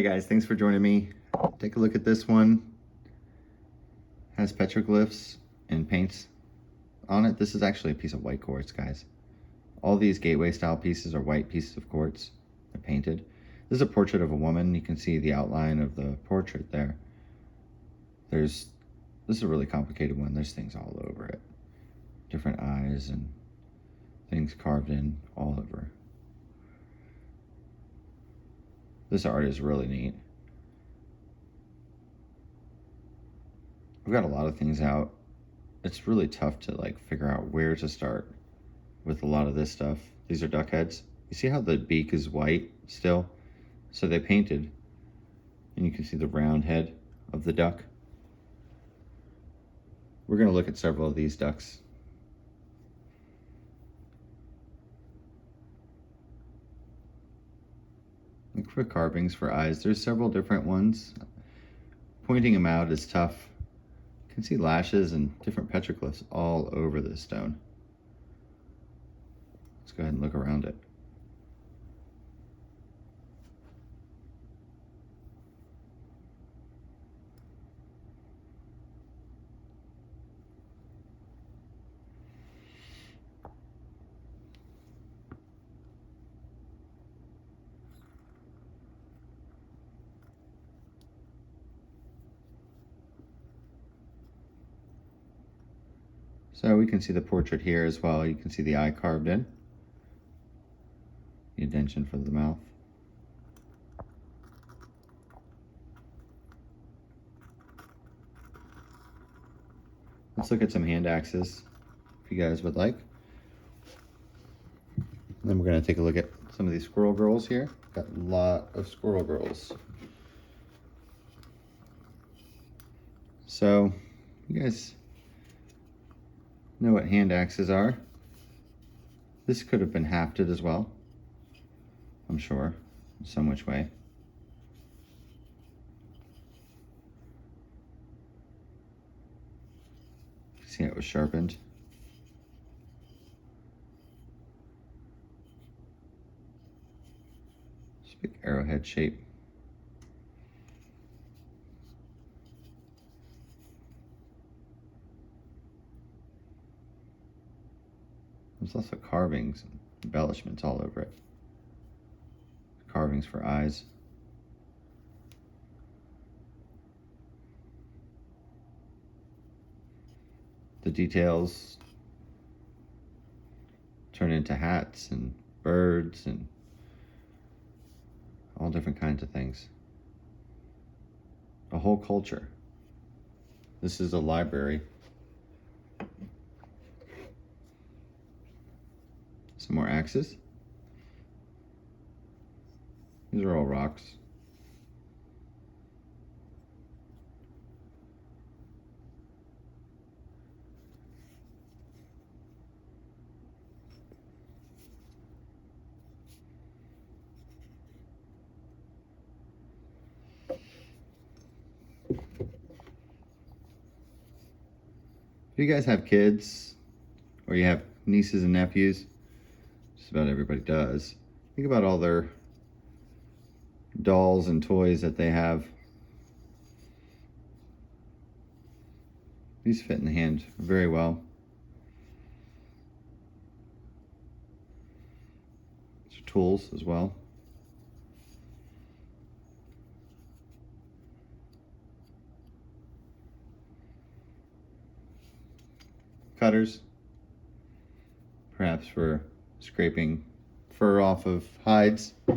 guys, thanks for joining me. Take a look at this one. Has petroglyphs and paints on it. This is actually a piece of white quartz, guys. All these gateway style pieces are white pieces of quartz. They're painted. This is a portrait of a woman. You can see the outline of the portrait there. This is a really complicated one. There's things all over it. Different eyes and things carved in all over. This art is really neat. I've got a lot of things out. It's really tough to figure out where to start with a lot of this stuff. These are duck heads. You see how the beak is white still? So they painted, and you can see the round head of the duck. We're going to look at several of these ducks. Look for carvings for eyes. There's several different ones. Pointing them out is tough. You can see lashes and different petroglyphs all over this stone. Let's go ahead and look around it. So we can see the portrait here as well. You can see the eye carved in, the indentation for the mouth. Let's look at some hand axes, if you guys would like. Then we're going to take a look at some of these squirrel girls here. Got a lot of squirrel girls. So, you guys know what hand axes are. This could have been hafted as well, I'm sure, in some which way. See how it was sharpened. It's a big arrowhead shape. There's also carvings and embellishments all over it. Carvings for eyes. The details turn into hats and birds and all different kinds of things. A whole culture. This is a library. Some more axes. These are all rocks. If you guys have kids, or you have nieces and nephews, just about everybody does, think about all their dolls and toys that they have. These fit in the hand very well. These are tools as well. Cutters, perhaps for scraping fur off of hides. This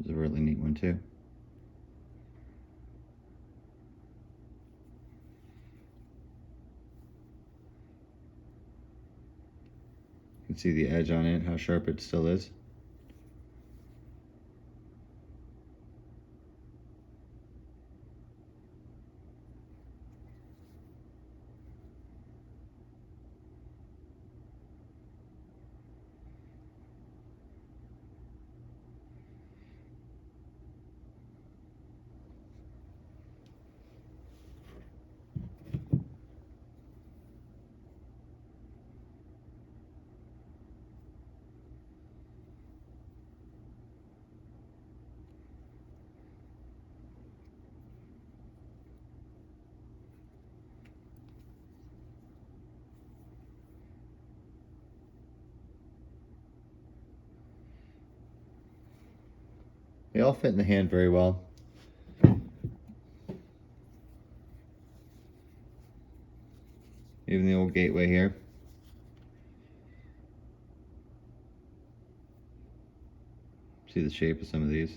is a really neat one too. You can see the edge on it, how sharp it still is. They all fit in the hand very well. Even the old gateway here. See the shape of some of these.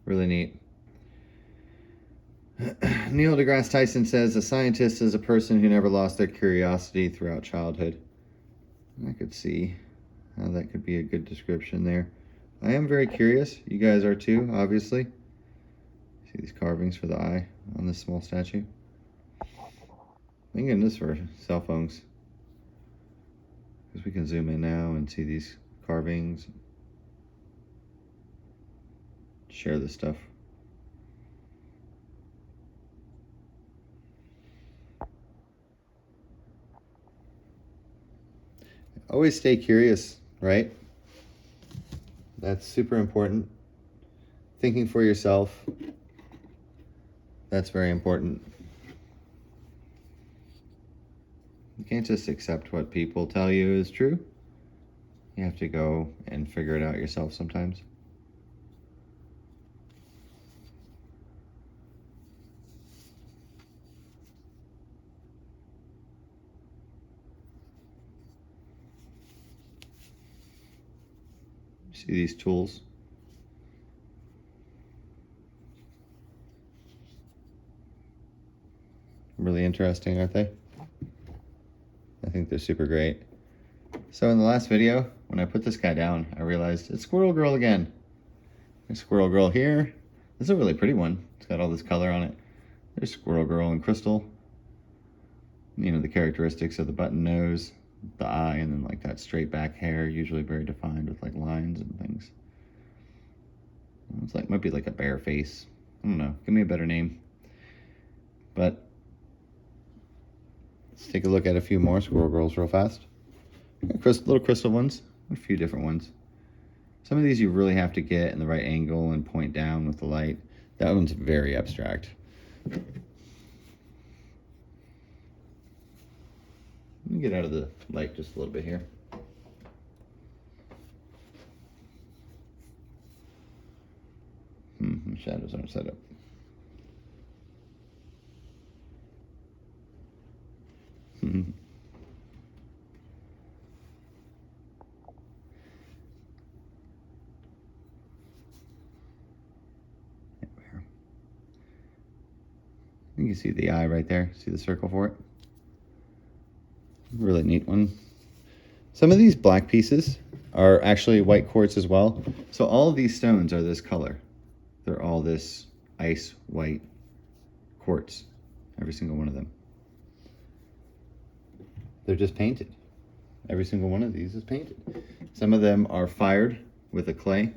Really neat. Neil deGrasse Tyson says, a scientist is a person who never lost their curiosity throughout childhood. I could see how that could be a good description there. I am very curious. You guys are too, obviously. See these carvings for the eye on this small statue? Thinking this for cell phones. Because we can zoom in now and see these carvings. Share this stuff. Always stay curious, right? That's super important. Thinking for yourself, that's very important. You can't just accept what people tell you is true. You have to go and figure it out yourself sometimes. See these tools? Really interesting, aren't they? I think they're super great. So in the last video, when I put this guy down, I realized it's Squirrel Girl again. There's Squirrel Girl here. This is a really pretty one. It's got all this color on it. There's Squirrel Girl in crystal. You know, the characteristics of the button nose, the eye, and then like that straight back hair, usually very defined with like lines and things. It's like, might be like a bear face. I don't know, give me a better name. But let's take a look at a few more Squirrel Girls real fast. Little crystal ones, a few different ones. Some of these you really have to get in the right angle and point down with the light. That one's very abstract. Let me get out of the light just a little bit here. The shadows aren't set up. You can see the eye right there. See the circle for it? Really neat one. Some of these black pieces are actually white quartz as well. So all of these stones are this color. They're all this ice white quartz. Every single one of them. They're just painted. Every single one of these is painted. Some of them are fired with a clay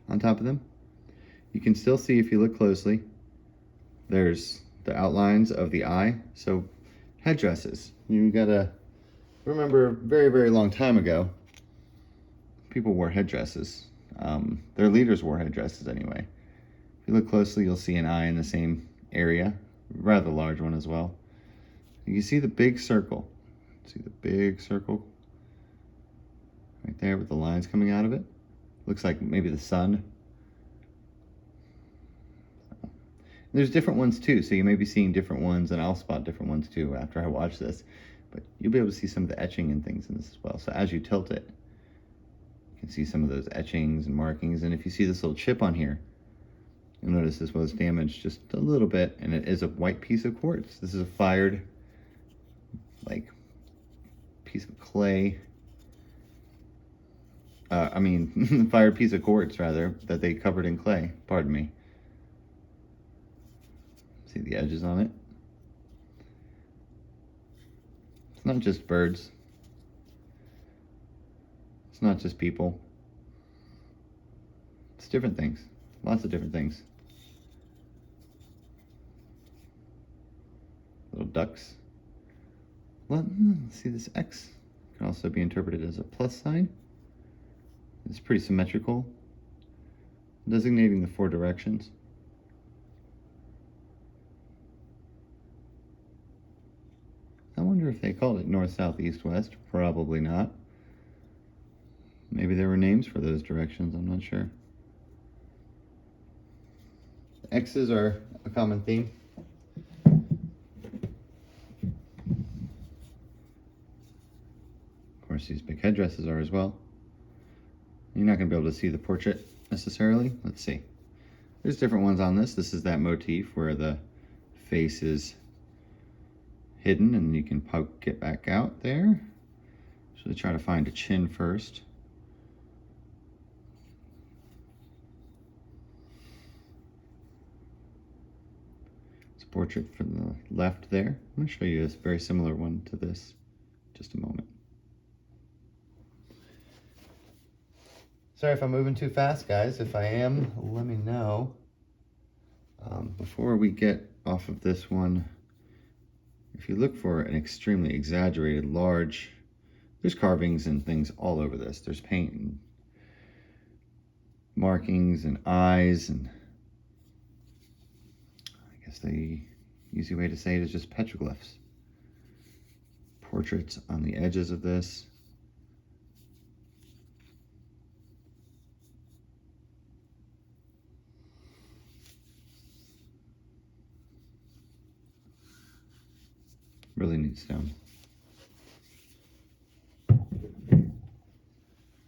on top of them. You can still see, if you look closely, there's the outlines of the eye. So headdresses. You gotta remember, a very, very long time ago, people wore headdresses. Their leaders wore headdresses anyway. If you look closely, you'll see an eye in the same area, rather large one as well. You can see the big circle. See the big circle right there with the lines coming out of it? Looks like maybe the sun. There's different ones too, so you may be seeing different ones, and I'll spot different ones too after I watch this. But you'll be able to see some of the etching and things in this as well. So as you tilt it, you can see some of those etchings and markings. And if you see this little chip on here, you'll notice this was damaged just a little bit, and it is a white piece of quartz. This is a fired, like, piece of clay. Fired piece of quartz, rather, that they covered in clay. Pardon me. See the edges on it? It's not just birds. It's not just people. It's different things. Lots of different things. Little ducks. Well, see this X? Can also be interpreted as a plus sign. It's pretty symmetrical, designating the 4 directions. I wonder if they called it north, south, east, west. Probably not. Maybe there were names for those directions, I'm not sure. X's are a common theme. Of course, these big headdresses are as well. You're not going to be able to see the portrait necessarily. Let's see. There's different ones on this. This is that motif where the face is hidden and you can poke it back out there. So try to find a chin first. It's a portrait from the left there. I'm going to show you a very similar one to this in just a moment. Sorry if I'm moving too fast, guys. If I am, let me know. Before we get off of this one, if you look for an extremely exaggerated, large, there's carvings and things all over this. There's paint and markings and eyes, and I guess the easy way to say it is just petroglyphs. Portraits on the edges of this. Really neat stone.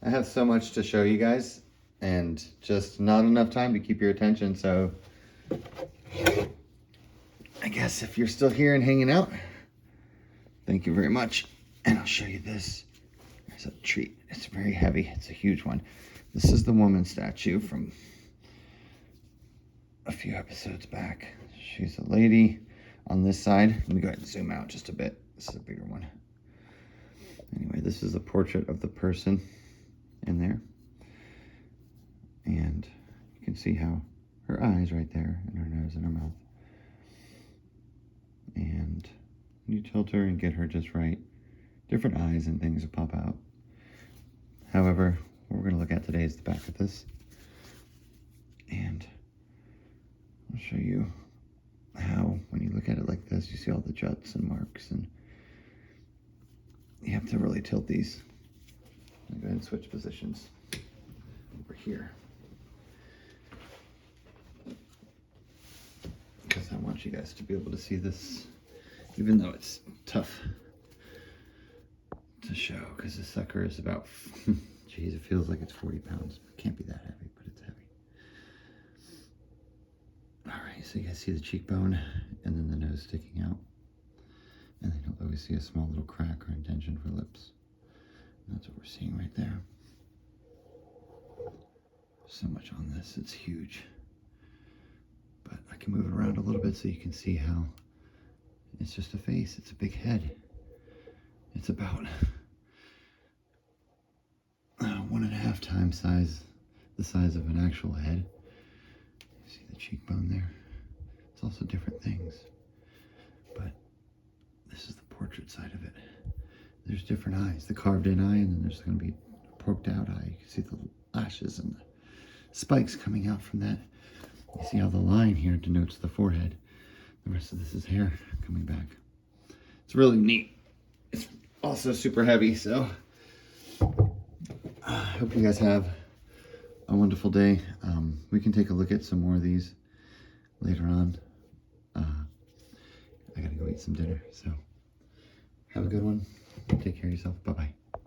I have so much to show you guys and just not enough time to keep your attention, so I guess if you're still here and hanging out, thank you very much. And I'll show you this. There's a treat. It's very heavy. It's a huge one. This is the woman statue from a few episodes back. She's a lady. On this side, let me go ahead and zoom out just a bit. This is a bigger one. Anyway, this is a portrait of the person in there. And you can see how her eyes right there, and her nose and her mouth. And when you tilt her and get her just right, different eyes and things will pop out. However, what we're going to look at today is the back of this. And I'll show you how, when you look at it like this, you see all the juts and marks, and you have to really tilt these. I'll go ahead and switch positions over here, because I want you guys to be able to see this, even though it's tough to show, because this sucker is about, geez, it feels like it's 40 pounds. It can't be that heavy, but it's heavy. Alright, so you guys see the cheekbone and then the nose sticking out. And then you'll always see a small little crack or indentation for lips. And that's what we're seeing right there. So much on this, it's huge. But I can move it around a little bit so you can see how it's just a face. It's a big head. It's about 1.5 times the size of an actual head. See the cheekbone there? It's also different things. But this is the portrait side of it. There's different eyes. The carved in eye, and then there's going to be a poked out eye. You can see the lashes and the spikes coming out from that. You see how the line here denotes the forehead. The rest of this is hair coming back. It's really neat. It's also super heavy, so I hope you guys have a wonderful day. We can take a look at some more of these later on. I gotta go eat some dinner, so have a good one. Take care of yourself. Bye-bye.